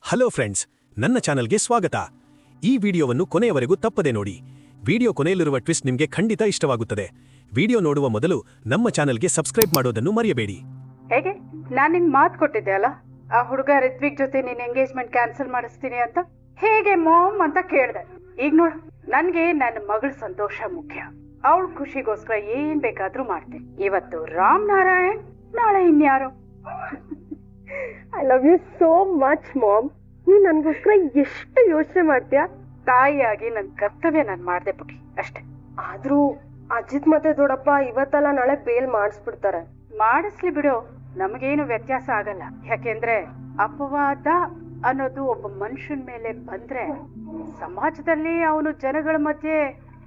Hello friends, ನನ್ನ ಚಾನಲ್ಗೆ ಸ್ವಾಗತ. ಈ ವಿಡಿಯೋವನ್ನು ಕೊನೆಯವರೆಗೂ ತಪ್ಪದೆ ನೋಡಿ. ವಿಡಿಯೋ ಕೊನೆಯಲ್ಲಿರುವ ಟ್ವಿಸ್ಟ್ ನಿಮಗೆ ಖಂಡಿತ ಇಷ್ಟವಾಗುತ್ತದೆ. ವಿಡಿಯೋ ನೋಡುವ ಮೊದಲು ನಮ್ಮ ಚಾನಲ್ಗೆ ಸಬ್ಸ್ಕ್ರೈಬ್ ಮಾಡೋದನ್ನು ಮರೆಯಬೇಡಿ. ಹೇಗೆ ನಾನು ನಿಂಗೆ ಮಾತು ಕೊಟ್ಟಿದ್ದೆ ಅಲ್ಲ, ಆ ಹುಡುಗ ರಿತ್ವಿಕ್ ಜೊತೆ ನಿನ್ನ ಎಂಗೇಜ್ಮೆಂಟ್ ಕ್ಯಾನ್ಸಲ್ ಮಾಡಿಸ್ತೀನಿ ಅಂತ. ಹೇಗೆ ಮಾಮ್ ಅಂತ ಕೇಳಿದೆ. ಈಗ ನೋಡು, ನನ್ಗೆ ನನ್ನ ಮಗಳ ಸಂತೋಷ ಮುಖ್ಯ. ಅವಳ ಖುಷಿಗೋಸ್ಕರ ಏನ್ ಬೇಕಾದ್ರೂ ಮಾಡ್ತೀನಿ. ಇವತ್ತು ರಾಮ್ ನಾರಾಯಣ್, ನಾಳೆ ಇನ್ಯಾರೋ. I love you so much mom. ನೀನ್ ನನ್ಗೋಸ್ಕರ ಎಷ್ಟು ಯೋಚನೆ ಮಾಡ್ತೀಯಾ. ತಾಯಿಯಾಗಿ ನನ್ನ ಕರ್ತವ್ಯ ನಾನು ಮಾಡ್ದೆ ಪುಟಿ, ಅಷ್ಟೇ. ಆದ್ರೂ ಅಜಿತ್ ಮತ್ತೆ ದೊಡ್ಡಪ್ಪ ಇವತ್ತಲ್ಲ ನಾಳೆ ಬೇಲ್ ಮಾಡಿಸ್ಬಿಡ್ತಾರೆ. ಮಾಡಿಸ್ಲಿ ಬಿಡು, ನಮಗೇನು ವ್ಯತ್ಯಾಸ ಆಗಲ್ಲ. ಯಾಕೆಂದ್ರೆ ಅಪವಾದ ಅನ್ನೋದು ಒಬ್ಬ ಮನುಷ್ಯನ ಮೇಲೆ ಬಂದ್ರೆ ಸಮಾಜದಲ್ಲಿ ಅವನು ಜನಗಳ ಮಧ್ಯೆ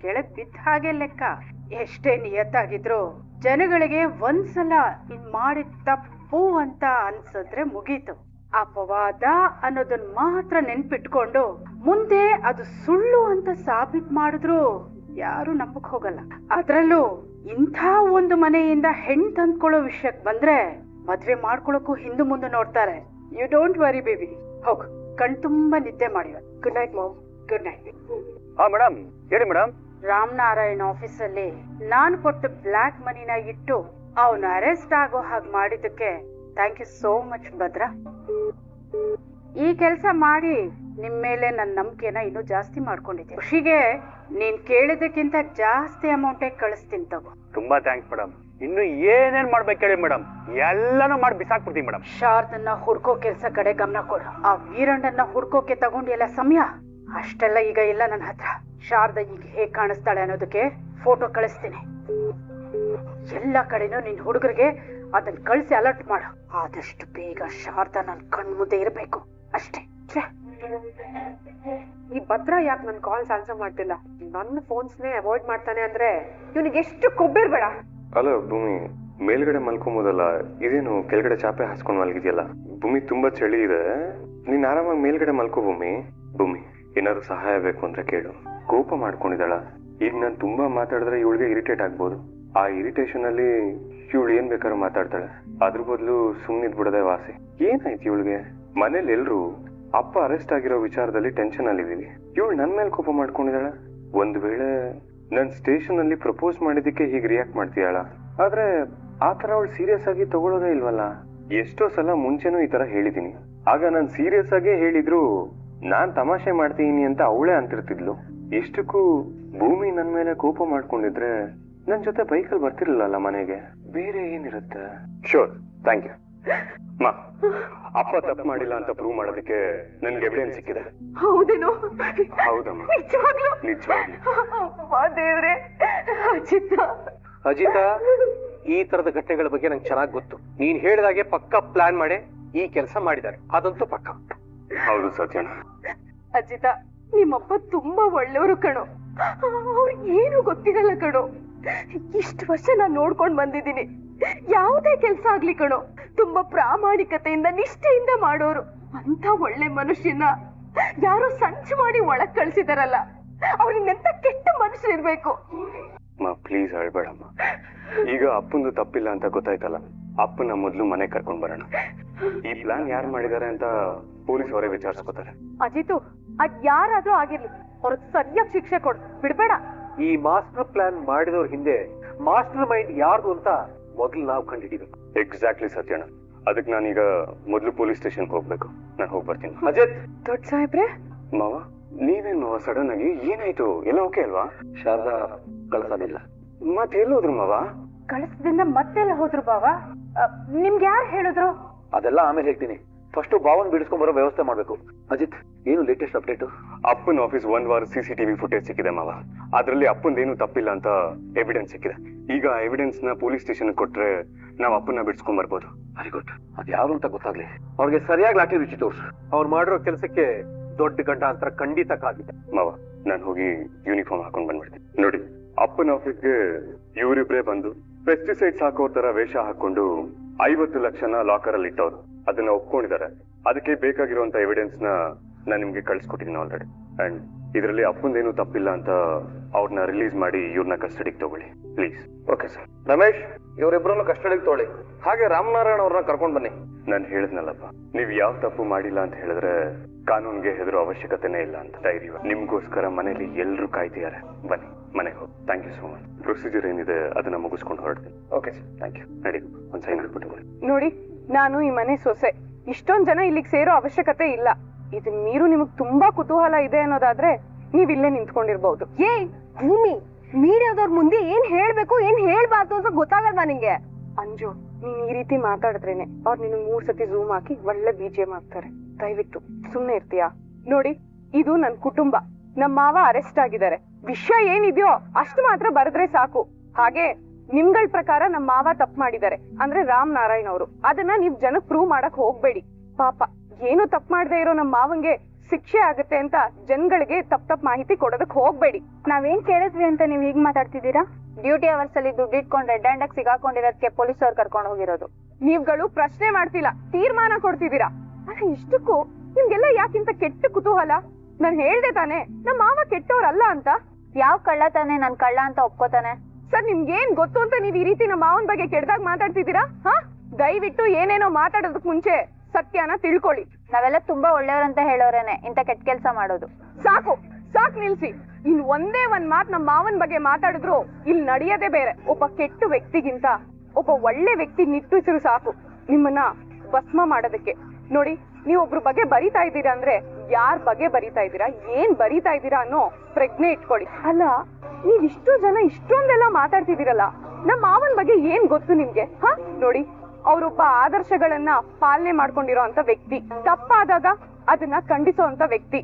ಕೆಳಗ್ ಬಿದ್ದ ಹಾಗೆ ಲೆಕ್ಕ. ಎಷ್ಟೇ ನಿಯತ್ತಾಗಿದ್ರು ಜನಗಳಿಗೆ ಒಂದ್ಸಲ ಮಾಡಿದ ತಪ್ಪು ಅಂತ ಅನ್ಸಿದ್ರೆ ಮುಗೀತು. ಅಪವಾದ ಅನ್ನೋದನ್ನ ಮಾತ್ರ ನೆನ್ಪಿಟ್ಕೊಂಡು ಮುಂದೆ ಅದು ಸುಳ್ಳು ಅಂತ ಸಾಬೀತ್ ಮಾಡಿದ್ರು ಯಾರು ನಂಬಕ್ ಹೋಗಲ್ಲ. ಅದ್ರಲ್ಲೂ ಇಂಥ ಒಂದು ಮನೆಯಿಂದ ಹೆಣ್ ತಂದ್ಕೊಳ್ಳೋ ವಿಷಯಕ್ ಬಂದ್ರೆ ಮದ್ವೆ ಮಾಡ್ಕೊಳಕ್ಕೂ ಹಿಂದು ಮುಂದೆ ನೋಡ್ತಾರೆ. ಯು ಡೋಂಟ್ ವರಿ ಬೇಬಿ, ಹೋಗು ಕಣ್ ತುಂಬಾ ನಿದ್ದೆ ಮಾಡಿವ. Good night mom. Good night. Madam ಹೇಳಿ ಮೇಡಮ್. ರಾಮ್ ನಾರಾಯಣ್ ಆಫೀಸಲ್ಲಿ ನಾನು ಕೊಟ್ಟು ಬ್ಲ್ಯಾಕ್ ಮನಿನ ಇಟ್ಟು ಅವನು ಅರೆಸ್ಟ್ ಆಗೋ ಹಾಗೆ ಮಾಡಿದ್ದಕ್ಕೆ thank you so much Bhadra. ಈ ಕೆಲಸ ಮಾಡಿ ನಿಮ್ ಮೇಲೆ ನನ್ನ ನಂಬಿಕೆನ ಇನ್ನೂ ಜಾಸ್ತಿ ಮಾಡ್ಕೊಂಡಿದ್ದೆ. ಖುಷಿಗೆ ನೀನ್ ಕೇಳಿದಕ್ಕಿಂತ ಜಾಸ್ತಿ ಅಮೌಂಟೇ ಕಳಿಸ್ತೀನಿ ತಗೋ. ತುಂಬಾ ಥ್ಯಾಂಕ್ಸ್ ಮೇಡಮ್. ಇನ್ನು ಏನೇನ್ ಮಾಡ್ಬೇಕು ಹೇಳಿ ಮೇಡಮ್, ಎಲ್ಲಾನು ಮಾಡಿ ಬಿಸಾಕ್ಬಿಡ್ತೀವಿ ಮೇಡಮ್. ಶಾರದನ್ನ ಹುಡ್ಕೋ ಕೆಲ್ಸ ಕಡೆ ಗಮನ ಕೊಡು. ಆ ವೀರಣ್ಣನ ಹುಡ್ಕೋಕೆ ತಗೊಂಡಿಲ್ಲ ಸಮಯ, ಅಷ್ಟೆಲ್ಲ ಈಗ ಇಲ್ಲ ನನ್ನ ಹತ್ರ. ಶಾರದಾ ಈಗ ಹೇಗ್ ಕಾಣಿಸ್ತಾಳೆ ಅನ್ನೋದಕ್ಕೆ ಫೋಟೋ ಕಳಿಸ್ತೀನಿ. ಎಲ್ಲ ಕಡೆನೂ ನಿನ್ ಹುಡುಗರಿಗೆ ಅದನ್ನ ಕಳಿಸಿ ಅಲರ್ಟ್ ಮಾಡು. ಆದಷ್ಟು ಬೇಗ ಶಾರದಾ ನನ್ ಕಣ್ ಮುಂದೆ ಇರಬೇಕು, ಅಷ್ಟೇ. ಈ ಭದ್ರಾ ಯಾಕೆ ನನ್ ಕಾಲ್ಸ್ ಆನ್ಸರ್ ಮಾಡ್ತಿಲ್ಲ? ನನ್ನ ಫೋನ್ಸ್ನೇ ಅವಾಯ್ಡ್ ಮಾಡ್ತಾನೆ ಅಂದ್ರೆ ಇವನಿಗೆ ಎಷ್ಟು ಕೊಬ್ಬಿರ್ಬೇಡ. ಅಲ್ಲ ಭೂಮಿ, ಮೇಲ್ಗಡೆ ಮಲ್ಕೊಂಬೋದಲ್ಲ, ಇದೇನು ಕೆಳಗಡೆ ಚಾಪೆ ಹಾಸ್ಕೊಂಡ್ ಮಲ್ಗಿದ್ಯಲ್ಲ? ಭೂಮಿ ತುಂಬಾ ಚಳಿ ಇದೆ, ನೀನ್ ಆರಾಮಾಗಿ ಮೇಲ್ಗಡೆ ಮಲ್ಕೋ ಭೂಮಿ. ಭೂಮಿ, ಏನಾದ್ರು ಸಹಾಯ ಬೇಕು ಅಂದ್ರೆ ಕೇಳು. ಕೋಪ ಮಾಡ್ಕೊಂಡಿದ್ದಾಳ. ಈಗ ನಾನು ತುಂಬಾ ಮಾತಾಡಿದ್ರೆ ಇವಳಿಗೆ ಇರಿಟೇಟ್ ಆಗ್ಬೋದು. ಆ ಇರಿಟೇಷನ್ ಅಲ್ಲಿ ಇವಳು ಏನ್ ಬೇಕಾದ್ರೂ ಮಾತಾಡ್ತಾಳೆ. ಅದ್ರ ಬದಲು ಸುಮ್ನಿದ್ಬಿಡದೆ ವಾಸಿ. ಏನಾಯ್ತು ಇವಳಿಗೆ? ಮನೇಲಿ ಎಲ್ರು ಅಪ್ಪ ಅರೆಸ್ಟ್ ಆಗಿರೋ ವಿಚಾರದಲ್ಲಿ ಟೆನ್ಷನ್ ಅಲ್ಲಿದೀವಿ. ಇವಳು ನನ್ ಮೇಲೆ ಕೋಪ ಮಾಡ್ಕೊಂಡಿದ್ದಾಳ. ಒಂದ್ ವೇಳೆ ನನ್ ಸ್ಟೇಷನ್ ಅಲ್ಲಿ ಪ್ರಪೋಸ್ ಮಾಡಿದಕ್ಕೆ ಹೀಗೆ ರಿಯಾಕ್ಟ್ ಮಾಡ್ತೀಯಾಳ? ಆದ್ರೆ ಆತರ ಅವಳು ಸೀರಿಯಸ್ ಆಗಿ ತಗೊಳ್ಳೋದೇ ಇಲ್ವಲ್ಲ. ಎಷ್ಟೋ ಸಲ ಮುಂಚೆನೂ ಈ ತರ ಹೇಳಿದೀನಿ. ಆಗ ನಾನ್ ಸೀರಿಯಸ್ ಆಗೇ ಹೇಳಿದ್ರು ನಾನ್ ತಮಾಷೆ ಮಾಡ್ತೀನಿ ಅಂತ ಅವಳೇ ಅಂತಿರ್ತಿದ್ಲು. ಎಷ್ಟಕ್ಕೂ ಭೂಮಿ ನನ್ ಮೇಲೆ ಕೋಪ ಮಾಡ್ಕೊಂಡಿದ್ರೆ ನನ್ ಜೊತೆ ಬೈಕಲ್ಲಿ ಬರ್ತಿರ್ಲಿಲ್ಲ ಮನೆಗೆ. ಬೇರೆ ಏನಿರುತ್ತೆ? Sure, thank you. ಮಾ, ಅಪ್ಪ ತಪ್ಪು ಮಾಡಿಲ್ಲ ಅಂತ ಪ್ರೂವ್ ಮಾಡೋದಕ್ಕೆ ನನ್ಗೆ ಎವಿಡೆನ್ಸ್ ಸಿಕ್ಕಿದೆ. ಹೌದೇನೋ? ಹೌದಮ್ಮ, ನಿಜವಾಗ್ಲೂ. ದೇವ್ರೆ, ಅಜಿತ, ಈ ತರದ ಘಟನೆಗಳ ಬಗ್ಗೆ ನಂಗೆ ಚೆನ್ನಾಗಿ ಗೊತ್ತು. ನೀನ್ ಹೇಳಿದಾಗೆ ಪಕ್ಕ ಪ್ಲಾನ್ ಮಾಡಿ ಈ ಕೆಲಸ ಮಾಡಿದ್ದಾರೆ, ಅದಂತೂ ಪಕ್ಕ. ಹೌದು ಸತ್ಯಣ್ಣ. ಅಜಿತ, ನಿಮ್ಮಪ್ಪ ತುಂಬಾ ಒಳ್ಳೆಯವರು ಕಣೋ. ಅವ್ರಿಗೆ ಏನು ಗೊತ್ತಿರಲ್ಲ ಕಣೋ. ಇಷ್ಟು ವರ್ಷ ನಾನ್ ನೋಡ್ಕೊಂಡ್ ಬಂದಿದ್ದೀನಿ. ಯಾವುದೇ ಕೆಲ್ಸ ಆಗ್ಲಿ ಕಣೋ, ತುಂಬಾ ಪ್ರಾಮಾಣಿಕತೆಯಿಂದ ನಿಷ್ಠೆಯಿಂದ ಮಾಡೋರು. ಅಂತ ಒಳ್ಳೆ ಮನುಷ್ಯನ ಯಾರೋ ಸಂಚು ಮಾಡಿ ಒಳಗ್ ಕಳ್ಸಿದಾರಲ್ಲ, ಅವ್ರಿಗೆಂತ ಕೆಟ್ಟ ಮನುಷ್ಯರಿರ್ಬೇಕು. ಮಾ, ಪ್ಲೀಸ್ ಅಳ್ಬೇಡಮ್ಮ. ಈಗ ಅಪ್ಪಂದು ತಪ್ಪಿಲ್ಲ ಅಂತ ಗೊತ್ತಾಯ್ತಲ್ಲ, ಅಪ್ಪನ ಮೊದ್ಲು ಮನೆ ಕರ್ಕೊಂಡ್ ಬರೋಣ. ಈ ಪ್ಲಾನ್ ಯಾರು ಮಾಡಿದಾರೆ ಅಂತ ಪೊಲೀಸ್ ಅವರೇ ವಿಚಾರಿಸ್ಕೋತಾರೆ. ಅಜಿತು, ಅದ್ ಯಾರಾದ್ರೂ ಆಗಿರ್ಲಿ, ಅವ್ರಿಗೆ ಸರಿಯಾಗಿ ಶಿಕ್ಷೆ ಕೊಡು, ಬಿಡ್ಬೇಡ. ಈ ಮಾಸ್ಟರ್ ಪ್ಲಾನ್ ಮಾಡಿದವ್ರ ಹಿಂದೆ ಮಾಸ್ಟರ್ ಮೈಂಡ್ ಯಾರ್ದು ಅಂತ ಮೊದಲು ನಾವು ಕಂಡಿದ್ದೀವಿ. ಎಕ್ಸಾಕ್ಟ್ಲಿ ಸತ್ಯಣ್ಣ. ಅದಕ್ಕೆ ನಾನೀಗ ಮೊದ್ಲು ಪೊಲೀಸ್ ಸ್ಟೇಷನ್ ಹೋಗ್ಬೇಕು. ನಾನು ಹೋಗಿ ಬರ್ತೀನಿ. ಅಜಿತ್, ದೊಡ್ಡ ಸಾಹೇಬ್ರೆ. ಮಾವ, ನೀವೇನ್ ಮಾವ ಸಡನ್ ಆಗಿ? ಏನಾಯ್ತು? ಎಲ್ಲ ಓಕೆ ಅಲ್ವಾ? ಶಾರದಾ ಕಳ್ಸೋದಿಲ್ಲ. ಮತ್ತೆ ಎಲ್ಲೋದ್ರು ಮಾವ? ಕಳಿಸದಿಂದ ಮತ್ತೆಲ್ಲ ಹೋದ್ರು ಬಾವ? ನಿಮ್ಗೆ ಯಾರು ಹೇಳಿದ್ರು? ಅದೆಲ್ಲ ಆಮೇಲೆ ಹೇಳ್ತೀನಿ. ಫಸ್ಟ್ ಬಾವನ್ ಬಿಡಿಸ್ಕೊಂಡ್ ಬರೋ ವ್ಯವಸ್ಥೆ ಮಾಡ್ಬೇಕು. ಅಜಿತ್, ಏನು ಲೇಟೆಸ್ಟ್ ಅಪ್ಡೇಟ್? ಅಪ್ಪನ ಆಫೀಸ್ 1 ವಾರ CCTV ಫುಟೇಜ್ ಸಿಕ್ಕಿದೆ ಮಾವ. ಅದ್ರಲ್ಲಿ ಅಪ್ಪಂದೇನು ತಪ್ಪಿಲ್ಲ ಅಂತ ಎವಿಡೆನ್ಸ್ ಸಿಕ್ಕಿದೆ. ಈಗ ಎವಿಡೆನ್ಸ್ ನ ಪೊಲೀಸ್ ಸ್ಟೇಷನ್ ಕೊಟ್ರೆ ನಾವ್ ಅಪ್ಪನ ಬಿಡಿಸ್ಕೊಂಡ್ ಬರ್ಬೋದು. Very good. ಅದ್ ಯಾರು ಅಂತ ಗೊತ್ತಾಗ್ಲಿ. ಅವ್ರಿಗೆ ಸರಿಯಾಗಿ ಲಾಠಿ ರುಚಿ ತೋರ್ಸು. ಅವ್ರು ಮಾಡಿರೋ ಕೆಲಸಕ್ಕೆ ದೊಡ್ಡ ಗಂಡಾಂತರ ಖಂಡಿತ ಕಾದಿದೆ. ಮಾವ, ನಾನು ಹೋಗಿ ಯೂನಿಫಾರ್ಮ್ ಹಾಕೊಂಡ್ ಬಂದ್ಬಿಡ್ತೀನಿ. ನೋಡಿ, ಅಪ್ಪನ ಆಫೀಸ್ಗೆ ಇವರಿಬ್ರೇ ಬಂದು ಪೆಸ್ಟಿಸೈಡ್ಸ್ ಹಾಕೋ ತರ ವೇಷ ಹಾಕೊಂಡು 50 ಲಕ್ಷನ ಲಾಕರ್ ಅಲ್ಲಿ ಇಟ್ಟವ್ರು. ಅದನ್ನ ಒಪ್ಕೊಂಡಿದ್ದಾರೆ. ಅದಕ್ಕೆ ಬೇಕಾಗಿರುವಂತ ಎವಿಡೆನ್ಸ್ ನ ನಾನು ನಿಮ್ಗೆ ಕಳ್ಸಿಕೊಟ್ಟಿದ್ದೀನಿ ಆಲ್ರೆಡಿ. ಅಂಡ್ ಇದರಲ್ಲಿ ಅಪ್ಪಂದೇನು ತಪ್ಪಿಲ್ಲ ಅಂತ ಅವ್ರನ್ನ ರಿಲೀಸ್ ಮಾಡಿ ಇವ್ರನ್ನ ಕಸ್ಟಡಿಗೆ ತಗೊಳ್ಳಿ ಪ್ಲೀಸ್. Okay sir. ರಮೇಶ್, ಇವರಿಬ್ಬರನ್ನು ಕಸ್ಟಡಿಗೆ ತೊಗೊಳ್ಳಿ. ಹಾಗೆ ರಾಮನಾರಾಯಣ ಅವ್ರನ್ನ ಕರ್ಕೊಂಡು ಬನ್ನಿ. ನಾನು ಹೇಳಿದ್ನಲ್ಲಪ್ಪ, ನೀವು ಯಾವ ತಪ್ಪು ಮಾಡಿಲ್ಲ ಅಂತ ಹೇಳಿದ್ರೆ ಕಾನೂನ್ಗೆ ಹೆದರೋ ಅವಶ್ಯಕತೆನೇ ಇಲ್ಲ ಅಂತ. ಧೈರ್ಯ ನಿಮ್ಗೋಸ್ಕರ ಮನೇಲಿ ಎಲ್ಲರೂ ಕಾಯ್ತಿದ್ದಾರೆ. ಬನ್ನಿ ಮನೆಗೆ ಹೋಗಿ. Thank you so much. Procedure ಏನಿದೆ ಅದನ್ನ ಮುಗಿಸ್ಕೊಂಡು ಹೊರಡ್ತೀನಿ. Okay sir. Thank you. ನಡಿ, ಒಂದು ಸೈನ್ ಹಾಕ್ಬಿಟ್ಟು. ನೋಡಿ, ನಾನು ಈ ಮನೆ ಸೊಸೆ. ಇಷ್ಟೊಂದ್ ಜನ ಇಲ್ಲಿಗೆ ಸೇರೋ ಅವಶ್ಯಕತೆ ಇಲ್ಲ. ಇದನ್ ಮೀರು ನಿಮಗ್ ತುಂಬಾ ಕುತೂಹಲ ಇದೆ ಅನ್ನೋದಾದ್ರೆ ನೀವ್ ಇಲ್ಲೇ ನಿಂತ್ಕೊಂಡಿರ್ಬಹುದು. ಭೂಮಿ, ಮೀಡಿಯಾದವ್ರ ಮುಂದೆ ಏನ್ ಹೇಳ್ಬೇಕು ಏನ್ ಹೇಳ್ಬಾರ್ದು ಅಂತ ಗೊತ್ತಾಗಲ್ವಾ ನಿಂಗೆ? ಅಂಜು, ನೀನ್ ಈ ರೀತಿ ಮಾತಾಡಿದ್ರೇನೆ ಅವ್ರು ನಿನ್ 3 ಸತಿ ಝೂಮ್ ಹಾಕಿ ಒಳ್ಳೆ BGM ಮಾಡ್ತಾರೆ. ದಯವಿಟ್ಟು ಸುಮ್ನೆ ಇರ್ತೀಯಾ? ನೋಡಿ, ಇದು ನನ್ ಕುಟುಂಬ. ನಮ್ಮ ಮಾವ ಅರೆಸ್ಟ್ ಆಗಿದ್ದಾರೆ. ವಿಷಯ ಏನಿದೆಯೋ ಅಷ್ಟು ಮಾತ್ರ ಬರೆದ್ರೆ ಸಾಕು. ಹಾಗೆ ನಿಮ್ಗಳ ಪ್ರಕಾರ ನಮ್ಮ ಮಾವ ತಪ್ಪು ಮಾಡಿದ್ದಾರೆ ಅಂದ್ರೆ ರಾಮ್ ನಾರಾಯಣ್ ಅವರು. ಅದನ್ನ ನೀವ್ ಜನಕ್ ಪ್ರೂವ್ ಮಾಡಕ್ ಹೋಗ್ಬೇಡಿ. ಪಾಪ ಏನು ತಪ್ಪು ಮಾಡದೆ ಇರೋ ನಮ್ಮ ಮಾವಂಗೆ ಶಿಕ್ಷೆ ಆಗುತ್ತೆ ಅಂತ ಜನಗಳಿಗೆ ತಪ್ಪ ಮಾಹಿತಿ ಕೊಡೋದಕ್ ಹೋಗ್ಬೇಡಿ. ನಾವೇನ್ ಕೇಳಿದ್ವಿ ಅಂತ ನೀವ್ ಹೀಗ್ ಮಾತಾಡ್ತಿದ್ದೀರಾ? ಡ್ಯೂಟಿ ಅವರ್ಸ್ ಅಲ್ಲಿ ದುಡ್ಡು ಇಟ್ಕೊಂಡು ರೆಡ್ ಹ್ಯಾಂಡ್ ಆಗಿ ಸಿಗಾಕೊಂಡಿರೋದಕ್ಕೆ ಪೊಲೀಸ್ ಅವ್ರು ಕರ್ಕೊಂಡು ಹೋಗಿರೋದು. ನೀವ್ಗಳು ಪ್ರಶ್ನೆ ಮಾಡ್ತಿಲ್ಲ, ತೀರ್ಮಾನ ಕೊಡ್ತಿದ್ದೀರಾ. ಆದ್ರೆ ಇಷ್ಟಕ್ಕೂ ನಿಮ್ಗೆಲ್ಲ ಯಾಕಿಂತ ಕೆಟ್ಟ ಕುತೂಹಲ? ನಾನ್ ಹೇಳ್ದೆ ತಾನೆ ನಮ್ಮ ಮಾವ ಕೆಟ್ಟವ್ರಲ್ಲ ಅಂತ. ಯಾವ ಕಳ್ಳ ತಾನೆ ನನ್ ಕಳ್ಳ ಅಂತ ಒಪ್ಕೋತಾನೆ? ಸರ್, ನಿಮ್ಗೇನ್ ಗೊತ್ತು ಅಂತ ನೀವ್ ಈ ರೀತಿ ನಮ್ಮ ಮಾವನ್ ಬಗ್ಗೆ ಕೆಟ್ಟದಾಗ ಮಾತಾಡ್ತಿದ್ದೀರಾ? ದಯವಿಟ್ಟು ಏನೇನೋ ಮಾತಾಡೋದಕ್ ಮುಂಚೆ ಸತ್ಯನ ತಿಳ್ಕೊಳ್ಳಿ. ನಾವೆಲ್ಲ ತುಂಬಾ ಒಳ್ಳೆಯವ್ರಂತ ಹೇಳೋರೇನೆ ಇಂತ ಕೆಟ್ಟ ಕೆಲ್ಸ ಮಾಡೋದು. ಸಾಕು ಸಾಕ್ ನಿಲ್ಸಿ. ಇನ್ ಒಂದೇ ಒಂದ್ ಮಾತ್ ನಮ್ಮ ಮಾವನ್ ಬಗ್ಗೆ ಮಾತಾಡಿದ್ರು ಇಲ್ಲಿ ನಡೆಯದೇ ಬೇರೆ. ಒಬ್ಬ ಕೆಟ್ಟ ವ್ಯಕ್ತಿಗಿಂತ ಒಬ್ಬ ಒಳ್ಳೆ ವ್ಯಕ್ತಿ ನಿಟ್ಟುಸಿರು ಸಾಕು ನಿಮ್ಮನ್ನ ಭಸ್ಮ ಮಾಡೋದಕ್ಕೆ. ನೋಡಿ, ನೀವ್ ಒಬ್ರ ಬಗ್ಗೆ ಬರಿತಾ ಇದ್ದೀರಾ ಅಂದ್ರೆ ಯಾರ್ ಬಗ್ಗೆ ಬರಿತಾ ಇದ್ದೀರಾ, ಏನ್ ಬರಿತಾ ಇದ್ದೀರಾ ಅನ್ನೋ ಪ್ರಜ್ಞೆ ಇಟ್ಕೊಳ್ಳಿ. ಅಲ್ಲ, ನೀವ್ ಇಷ್ಟು ಜನ ಇಷ್ಟೊಂದೆಲ್ಲ ಮಾತಾಡ್ತಿದ್ದೀರಲ್ಲ, ನಮ್ಮ ಮಾವನ್ ಬಗ್ಗೆ ಏನ್ ಗೊತ್ತು ನಿಮ್ಗೆ? ನೋಡಿ, ಅವ್ರೊಬ್ಬ ಆದರ್ಶಗಳನ್ನ ಪಾಲನೆ ಮಾಡ್ಕೊಂಡಿರೋ ಅಂತ ವ್ಯಕ್ತಿ. ತಪ್ಪಾದಾಗ ಅದನ್ನ ಖಂಡಿಸೋ ಅಂತ ವ್ಯಕ್ತಿ.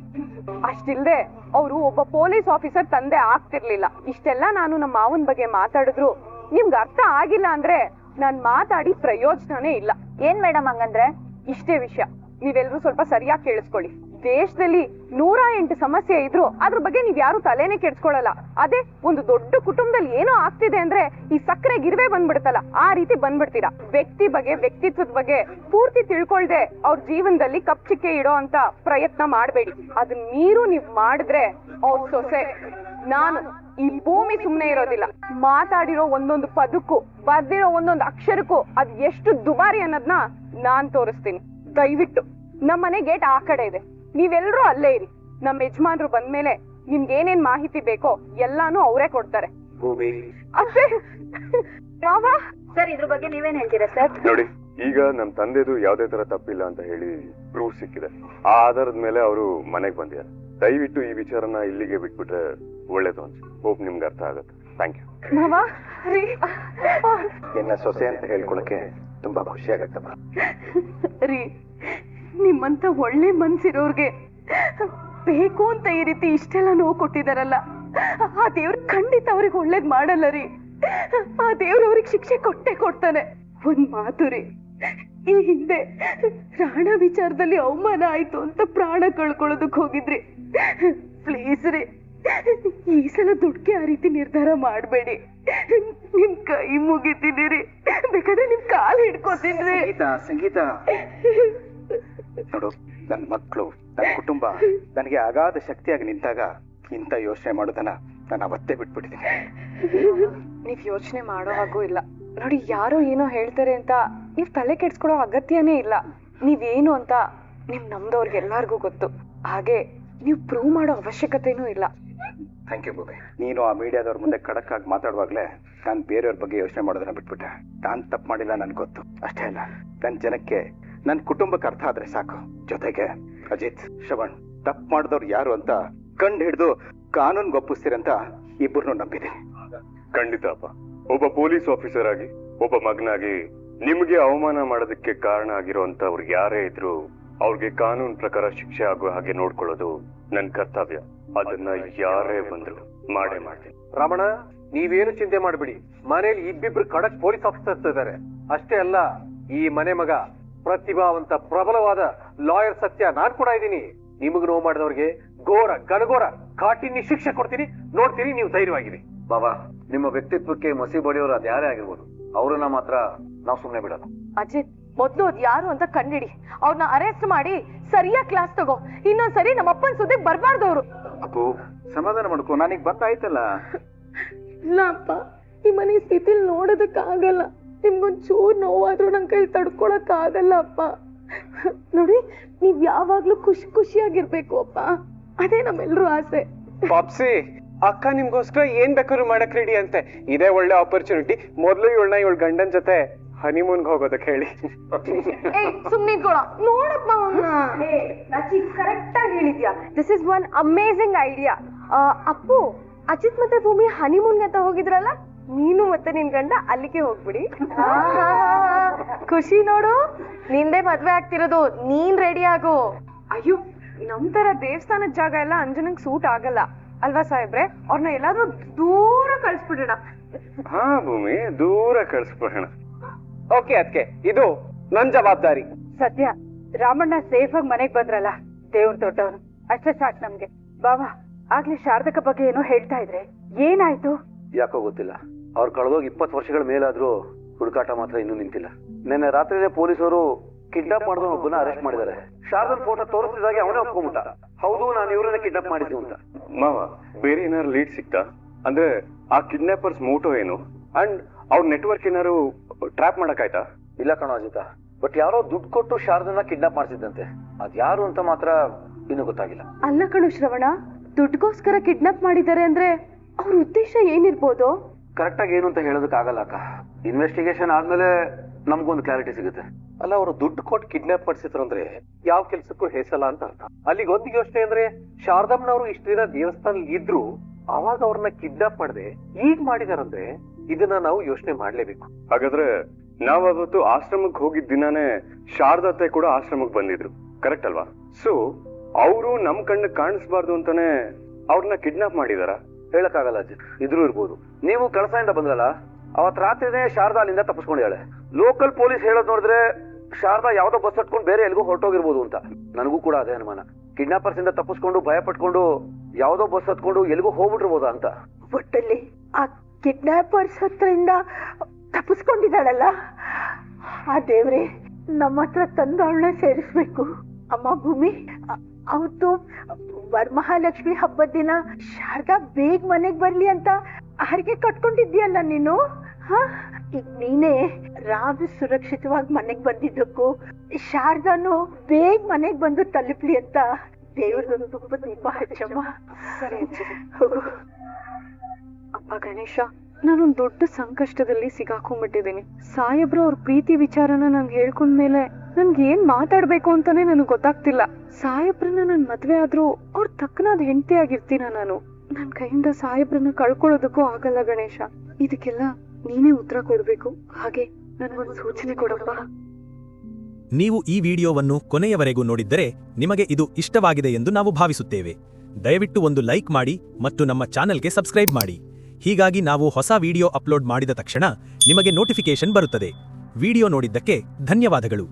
ಅಷ್ಟಿಲ್ದೆ ಅವರು ಒಬ್ಬ ಪೊಲೀಸ್ ಆಫೀಸರ್ ತಂದೆ ಆಗ್ತಿರ್ಲಿಲ್ಲ. ಇಷ್ಟೆಲ್ಲ ನಾನು ನಮ್ಮ ಮಾವನ್ ಬಗ್ಗೆ ಮಾತಾಡಿದ್ರು ನಿಮ್ಗೆ ಅರ್ಥ ಆಗಿಲ್ಲ ಅಂದ್ರೆ ನಾನ್ ಮಾತಾಡಿ ಪ್ರಯೋಜನನೇ ಇಲ್ಲ. ಏನ್ ಮೇಡಮ್ ಹಂಗಂದ್ರೆ? ಇಷ್ಟೇ ವಿಷಯ, ನೀವೆಲ್ರೂ ಸ್ವಲ್ಪ ಸರಿಯಾಗಿ ಕೇಳಿಸ್ಕೊಳ್ಳಿ. ದೇಶದಲ್ಲಿ 108 ಸಮಸ್ಯೆ ಇದ್ರು ಅದ್ರ ಬಗ್ಗೆ ನೀವ್ ಯಾರು ತಲೆನೇ ಕೆಡ್ಸ್ಕೊಳಲ್ಲ. ಅದೇ ಒಂದು ದೊಡ್ಡ ಕುಟುಂಬದಲ್ಲಿ ಏನೋ ಆಗ್ತಿದೆ ಅಂದ್ರೆ ಈ ಸಕ್ಕರೆ ಗಿರ್ವೆ ಬಂದ್ಬಿಡ್ತಲ್ಲ, ಆ ರೀತಿ ಬಂದ್ಬಿಡ್ತೀರಾ. ವ್ಯಕ್ತಿ ಬಗ್ಗೆ, ವ್ಯಕ್ತಿತ್ವದ ಬಗ್ಗೆ ಪೂರ್ತಿ ತಿಳ್ಕೊಳ್ದೆ ಅವ್ರ ಜೀವನದಲ್ಲಿ ಕಪ್ ಚಿಕ್ಕೆ ಇಡೋ ಅಂತ ಪ್ರಯತ್ನ ಮಾಡ್ಬೇಡಿ. ಅದನ್ನ ಮೀರು ನೀವ್ ಮಾಡಿದ್ರೆ ಅವ್ರ ಸೊಸೆ ನಾನು ಈ ಭೂಮಿ ಸುಮ್ನೆ ಇರೋದಿಲ್ಲ. ಮಾತಾಡಿರೋ ಒಂದೊಂದು ಪದಕ್ಕೂ, ಬರ್ದಿರೋ ಒಂದೊಂದು ಅಕ್ಷರಕ್ಕೂ ಅದ್ ಎಷ್ಟು ದುಬಾರಿ ಅನ್ನೋದನ್ನ ನಾನ್ ತೋರಿಸ್ತೀನಿ. ದಯವಿಟ್ಟು ನಮ್ಮನೆ ಗೇಟ್ ಆ ಕಡೆ ಇದೆ, ನೀವೆಲ್ರೂ ಅಲ್ಲೇ ಇರಿ. ನಮ್ಮ ಯಜಮಾನ್ರು ಬಂದ್ಮೇಲೆ ನಿಮ್ಗೆ ಏನೇನ್ ಮಾಹಿತಿ ಬೇಕೋ ಎಲ್ಲಾನು ಅವರೇ ಕೊಡ್ತಾರೆ. ಅಷ್ಟೇ ಮಾವ. ಸರ್, ಇದ್ರ ಬಗ್ಗೆ ನೀವೇನ್ ಹೇಳ್ತೀರಾ ಸರ್? ನೋಡಿ, ಈಗ ನಮ್ ತಂದೆದು ಯಾವ್ದೇ ತರ ತಪ್ಪಿಲ್ಲ ಅಂತ ಹೇಳಿ ಪ್ರೂಫ್ ಸಿಕ್ಕಿದೆ. ಆ ಆಧಾರದ ಮೇಲೆ ಅವರು ಮನೆಗೆ ಬಂದಿದ್ದಾರೆ. ದಯವಿಟ್ಟು ಈ ವಿಚಾರನ ಇಲ್ಲಿಗೆ ಬಿಟ್ಬಿಟ್ರೆ ಒಳ್ಳೇದು ಅನ್ಸುತ್ತೆ. ಹೋಪ್ ನಿಮ್ಗೆ ಅರ್ಥ ಆಗುತ್ತೆ. Thank you. ಮಾವ, ರೀ, ನಿನ್ನ ಸೊಸೆ ಅಂತ ಹೇಳ್ಕೊಳಕ್ಕೆ ತುಂಬಾ ಖುಷಿ ಆಗತ್ತಮ್ಮ. ರೀ, ನಿಮ್ಮಂತ ಒಳ್ಳೆ ಮನ್ಸಿರೋರ್ಗೆ ಬೇಕು ಅಂತ ಈ ರೀತಿ ಇಷ್ಟೆಲ್ಲ ನೋವು ಕೊಟ್ಟಿದಾರಲ್ಲ, ಆ ದೇವ್ರ ಖಂಡಿತ ಅವ್ರಿಗೆ ಒಳ್ಳೇದ್ ಮಾಡಲ್ಲ ರೀ. ಆ ದೇವ್ರ ಅವ್ರಿಗೆ ಶಿಕ್ಷೆ ಕೊಟ್ಟೆ ಕೊಡ್ತಾನೆ. ಒಂದ್ ಮಾತು ರೀ, ಈ ಹಿಂದೆ ಪ್ರಾಣ ವಿಚಾರದಲ್ಲಿ ಅವಮಾನ ಆಯ್ತು ಅಂತ ಪ್ರಾಣ ಕಳ್ಕೊಳ್ಳೋದಕ್ ಹೋಗಿದ್ರಿ. ಪ್ಲೀಸ್ ರೀ, ಈ ಸಲ ದುಡ್ಗೆ ಆ ರೀತಿ ನಿರ್ಧಾರ ಮಾಡ್ಬೇಡಿ. ನಿಮ್ ಕೈ ಮುಗಿತೀನಿ ರೀ, ಬೇಕಾದ್ರೆ ನಿಮ್ ಕಾಲ್ ಹಿಡ್ಕೋತೀನಿ. ಸಂಗೀತ, ನೋಡು, ನನ್ನ ಮಕ್ಕಳು, ನನ್ನ ಕುಟುಂಬ ನನಗೆ ಅಗಾಧ ಶಕ್ತಿಯಾಗಿ ನಿಂತಾಗ ಇಂಥ ಯೋಚನೆ ಮಾಡೋದನ್ನ ನಾನು ಅವತ್ತೇ ಬಿಟ್ಬಿಟ್ಟಿದ್ದೀನಿ. ನೀವ್ ಯೋಚನೆ ಮಾಡೋ ಹಾಗೂ ಇಲ್ಲ. ನೋಡಿ, ಯಾರೋ ಏನೋ ಹೇಳ್ತಾರೆ ಅಂತ ನೀವ್ ತಲೆ ಕೆಡ್ಸ್ಕೊಡೋ ಅಗತ್ಯನೇ ಇಲ್ಲ. ನೀವೇನು ಅಂತ ನಿಮ್ ನಮ್ದವ್ರಿಗೆ ಎಲ್ಲಾರ್ಗೂ ಗೊತ್ತು. ಹಾಗೆ ನೀವ್ ಪ್ರೂವ್ ಮಾಡೋ ಅವಶ್ಯಕತೆನೂ ಇಲ್ಲ. ಥ್ಯಾಂಕ್ ಯು ಭೂಮಿ. ನೀನು ಆ ಮೀಡಿಯಾದವ್ರ ಮುಂದೆ ಖಡಕ್ ಆಗಿ ಮಾತಾಡುವಾಗಲೇ ನಾನು ಬೇರೆಯವ್ರ ಬಗ್ಗೆ ಯೋಚನೆ ಮಾಡೋದನ್ನ ಬಿಟ್ಬಿಟ್ಟೆ. ನಾನು ತಪ್ಪು ಮಾಡಿಲ್ಲ ನನ್ಗೆ ಗೊತ್ತು. ಅಷ್ಟೇ ಅಲ್ಲ, ನನ್ನ ಜನಕ್ಕೆ, ನನ್ನ ಕುಟುಂಬಕ್ಕೆ ಅರ್ಥ ಆದ್ರೆ ಸಾಕು. ಜೊತೆಗೆ ಅಜಿತ್, ಶ್ರವಣ್ ತಪ್ಪು ಮಾಡಿದವ್ರು ಯಾರು ಅಂತ ಕಂಡು ಹಿಡಿದು ಕಾನೂನ್ಗೆ ಒಪ್ಪಿಸ್ತೀರಂತ ಇಬ್ಬರನ್ನು ನಂಬಿದ್ದೀನಿ. ಖಂಡಿತ ಅಪ್ಪ. ಒಬ್ಬ ಪೊಲೀಸ್ ಆಫೀಸರ್ ಆಗಿ, ಒಬ್ಬ ಮಗನಾಗಿ ನಿಮ್ಗೆ ಅವಮಾನ ಮಾಡೋದಕ್ಕೆ ಕಾರಣ ಆಗಿರುವಂತವ್ರು ಯಾರೇ ಇದ್ರು ಅವ್ರಿಗೆ ಕಾನೂನು ಪ್ರಕಾರ ಶಿಕ್ಷೆ ಆಗುವ ಹಾಗೆ ನೋಡ್ಕೊಳ್ಳೋದು ನನ್ ಕರ್ತವ್ಯ. ಅದನ್ನ ಯಾರೇ ಬಂದ್ರು ಮಾಡೇ ಮಾಡ್ತೀನಿ. ರಮಣ, ನೀವೇನು ಚಿಂತೆ ಮಾಡ್ಬಿಡಿ. ಮನೇಲಿ ಇಬ್ಬಿಬ್ರು ಖಡಕ್ ಪೊಲೀಸ್ ಆಫೀಸರ್ಸ್ ಇದ್ದಾರೆ. ಅಷ್ಟೇ ಅಲ್ಲ, ಈ ಮನೆ ಮಗ ಪ್ರತಿಭಾವಂತ ಪ್ರಬಲವಾದ ಲಾಯರ್ ಸತ್ಯ ನಾನ್ ಕೂಡ ಇದ್ದೀನಿ. ನಿಮಗ್ ನೋವು ಮಾಡಿದವ್ರಿಗೆ ಘೋರ ಗಣಘೋರ ಕಾಟಿನಿ ಶಿಕ್ಷೆ ಕೊಡ್ತೀನಿ. ನೋಡ್ತೀನಿ, ನೀವು ಧೈರ್ಯವಾಗಿರಿ. ಬಾಬಾ, ನಿಮ್ಮ ವ್ಯಕ್ತಿತ್ವಕ್ಕೆ ಮಸಿ ಬಳಿಯೋರು ಅದ್ ಯಾರೇ ಆಗಿರ್ಬೋದು, ಅವ್ರನ್ನ ಮಾತ್ರ ನಾವು ಸುಮ್ನೆ ಬಿಡೋದು. ಅಜಿತ್, ಮೊದ್ಲು ಅದ್ ಯಾರು ಅಂತ ಕಂಡಿಡಿ. ಅವ್ರನ್ನ ಅರೆಸ್ಟ್ ಮಾಡಿ ಸರಿಯಾಗಿ ಕ್ಲಾಸ್ ತಗೋ. ಇನ್ನೊಂದ್ಸರಿ ನಮ್ಮ ಅಪ್ಪನ ಸುದ್ದಿಗೆ ಬರ್ಬಾರ್ದವ್ರು. ಅಪ್ಪು ಸಮಾಧಾನ ಮಾಡ್ಕೊ, ನನಗೆ ಗೊತ್ತಾಯ್ತಲ್ಲ. ಇಲ್ಲ ಅಪ್ಪ, ಈ ಮನೆ ಸ್ಥಿತಿಲಿ ನೋಡೋದಕ್ಕಾಗಲ್ಲ. ನಿಮ್ಗೊಂಚೂರು ನೋವಾದ್ರೂ ನನ್ ಕೈ ತಡ್ಕೊಳಕ್ಕಾಗಲ್ಲ ಅಪ್ಪ. ನೋಡಿ, ನೀವ್ ಯಾವಾಗ್ಲೂ ಖುಷಿಯಾಗಿರ್ಬೇಕು ಅಪ್ಪ, ಅದೇ ನಮ್ಮೆಲ್ರೂ ಆಸೆ. ಪಾಪ್ಸಿ, ಅಕ್ಕ ನಿಮ್ಗೋಸ್ಕರ ಏನ್ ಬೇಕಾದ್ರೂ ಮಾಡಕ್ ರೆಡಿ ಅಂತೆ. ಇದೇ ಒಳ್ಳೆ ಆಪರ್ಚುನಿಟಿ. ಮೊದ್ಲು ಇವಳ ಗಂಡನ್ ಜೊತೆ ಹನಿಮೂನ್ಗೆ ಹೋಗೋದಕ್ಕೆ ಹೇಳಿ. ಸುಮ್ನೆ ನೋಡಪ್ಪ ಕರೆಕ್ಟ್ ಆಗಿ ಹೇಳಿದ್ಯಾ. This is one amazing idea. Appu, Ajith ಮತ್ತೆ ಭೂಮಿ ಹನಿಮೂನ್ಗೆ ಅಂತ ಹೋಗಿದ್ರಲ್ಲ, ನೀನು ಮತ್ತೆ ನಿನ್ ಗಂಡ ಅಲ್ಲಿಗೆ ಹೋಗ್ಬಿಡಿ. ಖುಷಿ ನೋಡು, ನಿಂದೆ ಮದ್ವೆ ಆಗ್ತಿರೋದು, ನೀನ್ ರೆಡಿ ಆಗು. ಅಯ್ಯೋ, ನಮ್ ತರ ದೇವಸ್ಥಾನದ ಜಾಗ ಎಲ್ಲ ಅಂಜನಂಗ್ ಸೂಟ್ ಆಗಲ್ಲ ಅಲ್ವಾ ಸಾಹೇಬ್ರೆ? ಅವ್ರನ್ನ ಎಲ್ಲಾದ್ರೂ ದೂರ ಕಳ್ಸ್ಬಿಡೋಣ. ಹಾ ಭೂಮಿ, ದೂರ ಕಳಿಸ್ಬಿಡೋಣ. ಓಕೆ ಅದ್ಕೆ, ಇದು ನನ್ ಜವಾಬ್ದಾರಿ. ಸದ್ಯ ರಾಮಣ್ಣ ಸೇಫ್ ಆಗಿ ಮನೆಗ್ ಬಂದ್ರಲ್ಲ, ದೇವ್ರ ದೊಡ್ಡವನು, ಅಷ್ಟೇ ಸಾಕು ನಮ್ಗೆ. ಬಾವಾ, ಆಗ್ಲೇ ಶಾರದಕ ಬಗ್ಗೆ ಏನೋ ಹೇಳ್ತಾ ಇದ್ರೆ, ಏನಾಯ್ತು? ಯಾಕೋ ಗೊತ್ತಿಲ್ಲ, ಅವ್ರು ಕಳೆದೋಗಿ 20 ವರ್ಷಗಳ ಮೇಲಾದ್ರೂ ಹುಡುಕಾಟ ಮಾತ್ರ ಇನ್ನೂ ನಿಂತಿಲ್ಲ. ನಿನ್ನೆ ರಾತ್ರಿನೇ ಪೊಲೀಸರು ಕಿಡ್ನಾಪ್ ಮಾಡಿದ ಒಬ್ಬನ ಅರೆಸ್ಟ್ ಮಾಡಿದ್ದಾರೆ. ಶಾರದನ್ ಫೋಟೋ ತೋರಿಸಿದಾಗೆ ಅವನೇ ಒಪ್ಕೊಂಬಿಟ್ಟ, ಹೌದು ನಾನು ಇವ್ರನ್ನ ಕಿಡ್ನಾಪ್ ಮಾಡಿದ್ದು ಅಂತ. ಮಾವ, ಬೇರೆ ಏನಾರು ಲೀಡ್ ಸಿಕ್ತಾ? ಅಂದ್ರೆ ಆ ಕಿಡ್ನಾಪರ್ಸ್ ಮೋಟೋ ಏನು ಅಂಡ್ ಅವ್ರ ನೆಟ್ವರ್ಕ್ ಏನಾರು ಟ್ರ್ಯಾಪ್ ಮಾಡಕ್ಕಾಯ್ತಾ? ಇಲ್ಲ ಕಣೋ ಅಜಿತ, ಬಟ್ ಯಾರೋ ದುಡ್ಡು ಕೊಟ್ಟು ಶಾರದನ್ನ ಕಿಡ್ನಾಪ್ ಮಾಡಿಸಿದ್ದಂತೆ. ಅದ್ ಯಾರು ಅಂತ ಮಾತ್ರ ಇನ್ನೂ ಗೊತ್ತಾಗಿಲ್ಲ. ಅಲ್ಲ ಕಣು ಶ್ರವಣ, ದುಡ್ಗೋಸ್ಕರ ಕಿಡ್ನಾಪ್ ಮಾಡಿದ್ದಾರೆ ಅಂದ್ರೆ ಅವ್ರ ಉದ್ದೇಶ ಏನಿರ್ಬೋದು? ಕರೆಕ್ಟ್ ಆಗಿ ಏನು ಅಂತ ಹೇಳೋದಕ್ಕೆ ಆಗಲ್ಲ ಅಕ್ಕ. ಇನ್ವೆಸ್ಟಿಗೇಷನ್ ಆದ್ಮೇಲೆ ನಮ್ಗೊಂದು ಕ್ಲಾರಿಟಿ ಸಿಗುತ್ತೆ. ಅಲ್ಲ, ಅವರು ದುಡ್ಡು ಕೊಟ್ಟು ಕಿಡ್ನಾಪ್ ಮಾಡಿಸಿದ್ರು ಅಂದ್ರೆ ಯಾವ ಕೆಲ್ಸಕ್ಕೂ ಹೇಸಲ್ಲ ಅಂತ ಅರ್ಥ. ಅಲ್ಲಿಗೆ ಒಂದು ಯೋಚನೆ ಅಂದ್ರೆ, ಶಾರದಮ್ಮನವರು ಇಷ್ಟು ದಿನ ದೇವಸ್ಥಾನದಲ್ಲಿ ಇದ್ರು, ಅವಾಗ ಅವ್ರನ್ನ ಕಿಡ್ನಾಪ್ ಮಾಡದೆ ಈಗ ಮಾಡಿದಾರಂದ್ರೆ ಇದನ್ನ ನಾವು ಯೋಚನೆ ಮಾಡ್ಲೇಬೇಕು. ಹಾಗಾದ್ರೆ ನಾವ್ ಅವತ್ತು ಆಶ್ರಮಕ್ಕೆ ಹೋಗಿದ್ದ ದಿನಾನೇ ಶಾರದತ್ತೆ ಕೂಡ ಆಶ್ರಮಕ್ಕೆ ಬಂದಿದ್ರು, ಕರೆಕ್ಟ್ ಅಲ್ವಾ? ಸೊ ಅವರು ನಮ್ ಕಣ್ಣು ಕಾಣಿಸ್ಬಾರ್ದು ಅಂತಾನೆ ಅವ್ರನ್ನ ಕಿಡ್ನಾಪ್ ಮಾಡಿದಾರ? ಹೇಳಕ್ಕಾಗಲ್ಲ ಅಜಿತ್, ಇದ್ರೂ ಇರ್ಬೋದು. ನೀವು ಕಳಸದಿಂದ ಬಂದ್ರಲ್ಲ, ಅವತ್ ರಾತ್ರಿನೇ ಶಾರದಾ ಅಲ್ಲಿಂದ ತಪ್ಪಿಸ್ಕೊಂಡಿದ್ದಾಳೆ. ಲೋಕಲ್ ಪೊಲೀಸ್ ಹೇಳೋದ್ ನೋಡಿದ್ರೆ ಶಾರದಾ ಯಾವ್ದೋ ಬಸ್ ಹಟ್ಕೊಂಡು ಬೇರೆ ಎಲ್ಗೂ ಹೊರಟೋಗಿರ್ಬೋದು ಅಂತ. ನನಗೂ ಕೂಡ ಅದೇ ಅನುಮಾನ. ಕಿಡ್ನಾಪರ್ಸ್ ಇಂದ ತಪ್ಪಿಸ್ಕೊಂಡು ಭಯ ಪಟ್ಕೊಂಡು ಯಾವ್ದೋ ಬಸ್ ಹತ್ಕೊಂಡು ಎಲ್ಗೂ ಹೋಗ್ಬಿಟ್ಟಿರ್ಬೋದಾ ಅಂತ. ಒಟ್ಟಲ್ಲಿ ಆ ಕಿಡ್ನಾಪರ್ಸ್ ಹತ್ರದಿಂದ ತಪ್ಪಿಸ್ಕೊಂಡಿದ್ದಾಳಲ್ಲ, ಆ ದೇವ್ರೆ ನಮ್ಮ ಹತ್ರ ತಂದು ಅವಳನ್ನ ಸೇರಿಸ್ಬೇಕು. ಅಮ್ಮ ಭೂಮಿ, ಅವತ್ತು ವರಮಹಾಲಕ್ಷ್ಮಿ ಹಬ್ಬದ ದಿನ ಶಾರದಾ ಬೇಗ ಮನೆಗ್ ಬರ್ಲಿ ಅಂತ ಹರಿಗೆ ಕಟ್ಕೊಂಡಿದ್ಯಲ್ಲ ನೀನು. ಈಗ ನೀನೇ ರಾವ್ ಸುರಕ್ಷಿತವಾಗಿ ಮನೆಗ್ ಬಂದಿದ್ದಕ್ಕೂ ಶಾರದಾನು ಬೇಗ ಮನೆಗ್ ಬಂದು ತಲುಪ್ಲಿ ಅಂತ ದೇವ್ರದೊಂದು ತುಂಬ ದೀಪ ಹಚ್ಚಮ್ಮ. ಅಪ್ಪ ಗಣೇಶ, ನಾನೊಂದು ದೊಡ್ಡ ಸಂಕಷ್ಟದಲ್ಲಿ ಸಿಗಾಕೊಂಡ್ಬಿಟ್ಟಿದ್ದೀನಿ. ಸಾಹೇಬ್ರು ಅವ್ರ ಪ್ರೀತಿ ವಿಚಾರನ ನಂಗೆ ಹೇಳ್ಕೊಂಡ್ಮೇಲೆ ನನ್ಗೆ ಏನ್ ಮಾತಾಡ್ಬೇಕು ಅಂತಾನೆ ನನಗೆ ಗೊತ್ತಾಗ್ತಿಲ್ಲ. ಸಾಹೇಬ್ರನ್ನ ನನ್ ಮದ್ವೆ ಆದ್ರೂ ಅವ್ರ ತಕ್ಕನಾದ ಹೆಂಡತಿ ಆಗಿರ್ತೀನ ನಾನು. ನನ್ ಕೈಯಿಂದ ಸಾಹೇಬ್ರನ್ನ ಕಳ್ಕೊಳ್ಳೋದಕ್ಕೂ ಆಗಲ್ಲ ಗಣೇಶ. ಇದಕ್ಕೆಲ್ಲ ನೀನೇ ಉತ್ತರ ಕೊಡ್ಬೇಕು. ಹಾಗೆ ನನ್ಗೊಂದು ಸೂಚನೆ ಕೊಡಪ್ಪ. ನೀವು ಈ ವಿಡಿಯೋವನ್ನು ಕೊನೆಯವರೆಗೂ ನೋಡಿದ್ದರೆ ನಿಮಗೆ ಇದು ಇಷ್ಟವಾಗಿದೆ ಎಂದು ನಾವು ಭಾವಿಸುತ್ತೇವೆ. ದಯವಿಟ್ಟು ಒಂದು ಲೈಕ್ ಮಾಡಿ ಮತ್ತು ನಮ್ಮ ಚಾನೆಲ್ಗೆ ಸಬ್ಸ್ಕ್ರೈಬ್ ಮಾಡಿ. ಹೀಗಾಗಿ ನಾವು ಹೊಸ ವಿಡಿಯೋ ಅಪ್ಲೋಡ್ ಮಾಡಿದ ತಕ್ಷಣ ನಿಮಗೆ ನೋಟಿಫಿಕೇಶನ್ ಬರುತ್ತದೆ. ವಿಡಿಯೋ ನೋಡಿದ್ದಕ್ಕೆ ಧನ್ಯವಾದಗಳು.